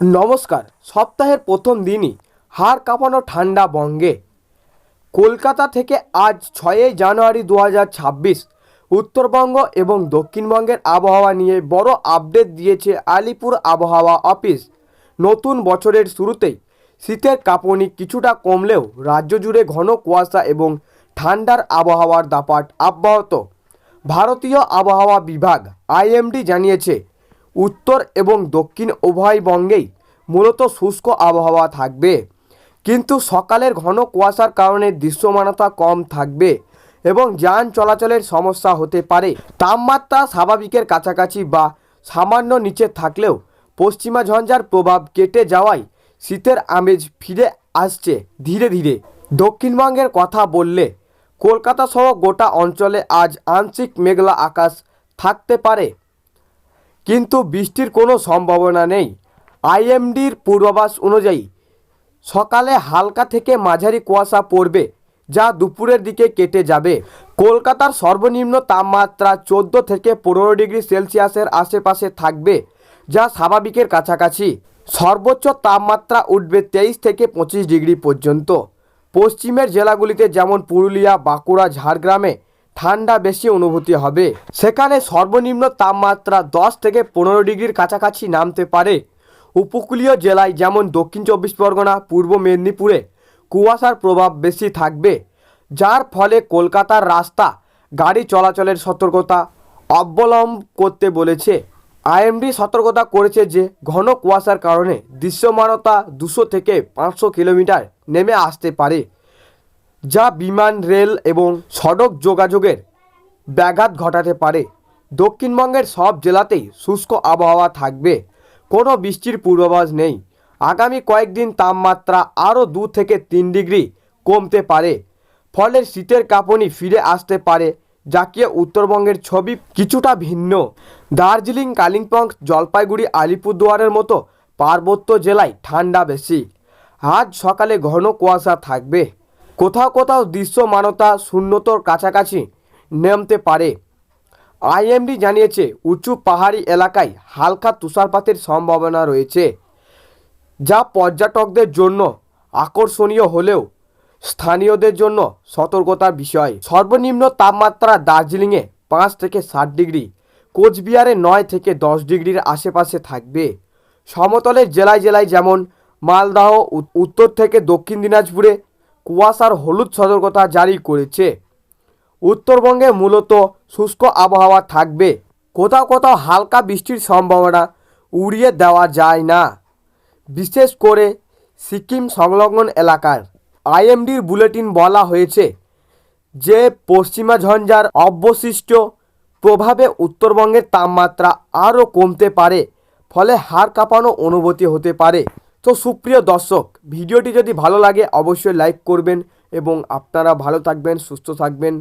নমস্কার। সপ্তাহের প্রথম দিনই হাড় কাঁপানো ঠান্ডা বঙ্গে। কলকাতা থেকে আজ 6 জানুয়ারি 2026 উত্তরবঙ্গ এবং দক্ষিণবঙ্গের আবহাওয়া নিয়ে বড় আপডেট দিয়েছে আলিপুর আবহাওয়া অফিস। নতুন বছরের শুরুতেই শীতের কাঁপুনি কিছুটা কমলেও রাজ্য জুড়ে ঘন কুয়াশা এবং ঠান্ডার আবহাওয়ার দাপট অব্যাহত। ভারতীয় আবহাওয়া বিভাগ আইএমডি জানিয়েছে, উত্তর এবং দক্ষিণ উভয় বঙ্গেই মূলত শুষ্ক আবহাওয়া থাকবে, কিন্তু সকালের ঘন কুয়াশার কারণে দৃশ্যমানতা কম থাকবে এবং যান চলাচলের সমস্যা হতে পারে। তাপমাত্রা স্বাভাবিকের কাছাকাছি বা সামান্য নিচে থাকলেও পশ্চিমা ঝঞ্ঝার প্রভাব কেটে যাওয়ায় শীতের আমেজ ফিরে আসছে ধীরে ধীরে। দক্ষিণবঙ্গের কথা বললে কলকাতা সহ গোটা অঞ্চলে আজ আংশিক মেঘলা আকাশ থাকতে পারে, কিন্তু বৃষ্টির কোনো সম্ভাবনা নেই। আইএমডির পূর্বাভাস অনুযায়ী সকালে হালকা থেকে মাঝারি কুয়াশা পড়বে, যা দুপুরের দিকে কেটে যাবে। কলকাতার সর্বনিম্ন তাপমাত্রা 14 থেকে 15 ডিগ্রি সেলসিয়াসের আশেপাশে থাকবে, যা স্বাভাবিকের কাছাকাছি। সর্বোচ্চ তাপমাত্রা উঠবে 23 থেকে 25 ডিগ্রি পর্যন্ত। পশ্চিমের জেলাগুলিতে যেমন পুরুলিয়া, বাঁকুড়া, ঝাড়গ্রামে ঠান্ডা বেশি অনুভূতি হবে। সেখানে সর্বনিম্ন তাপমাত্রা 10 থেকে 15 ডিগ্রির কাছাকাছি নামতে পারে। উপকূলীয় জেলায় যেমন দক্ষিণ 24 পরগনা, পূর্ব মেদিনীপুরে কুয়াশার প্রভাব বেশি থাকবে, যার ফলে কলকাতার রাস্তা গাড়ি চলাচলের সতর্কতা অবলম্বন করতে বলেছে। আইএমডি সতর্কতা করেছে যে ঘন কুয়াশার কারণে দৃশ্যমানতা 200 থেকে 500 কিলোমিটার নেমে আসতে পারে, যা বিমান, রেল এবং সড়ক যোগাযোগের ব্যাঘাত ঘটাতে পারে। দক্ষিণবঙ্গের সব জেলাতেই শুষ্ক আবহাওয়া থাকবে, কোনো বৃষ্টির পূর্বাভাস নেই। আগামী কয়েকদিন তাপমাত্রা আরও 2 থেকে 3 ডিগ্রি কমতে পারে, ফলে শীতের কাঁপুনি ফিরে আসতে পারে, যাকে উত্তরবঙ্গের ছবি কিছুটা ভিন্ন। দার্জিলিং, কালিম্পং, জলপাইগুড়ি, আলিপুরদুয়ারের মতো পার্বত্য জেলায় ঠান্ডা বেশি। আজ সকালে ঘন কুয়াশা থাকবে, কোথাও কোথাও দৃশ্যমানতা শূন্যতর কাছাকাছি নামতে পারে। আইএমডি জানিয়েছে, উঁচু পাহাড়ি এলাকায় হালকা তুষারপাতের সম্ভাবনা রয়েছে, যা পর্যটকদের জন্য আকর্ষণীয় হলেও স্থানীয়দের জন্য সতর্কতার বিষয়। সর্বনিম্ন তাপমাত্রা দার্জিলিংয়ে 5 থেকে 7 ডিগ্রি, কোচবিহারে 9 থেকে 10 ডিগ্রির আশেপাশে থাকবে। সমতলের জেলায় জেলায় যেমন মালদহ, উত্তর থেকে দক্ষিণ দিনাজপুরে কুয়াশার হলুদ সতর্কতা জারি করেছে। উত্তরবঙ্গে মূলত শুষ্ক আবহাওয়া থাকবে, কোথাও কোথাও হালকা বৃষ্টির সম্ভাবনা উড়িয়ে দেওয়া যায় না, বিশেষ করে সিকিম সংলগ্ন এলাকার। আইএমডির বুলেটিন বলা হয়েছে যে পশ্চিমা ঝঞ্ঝার অবশিষ্ট প্রভাবে উত্তরবঙ্গের তাপমাত্রা আরও কমতে পারে, ফলে হাড় কাঁপানো অনুভূতি হতে পারে। তো সুপ্রিয় দর্শক, ভিডিওটি যদি ভালো লাগে অবশ্যই লাইক করবেন এবং আপনারা ভালো থাকবেন, সুস্থ থাকবেন।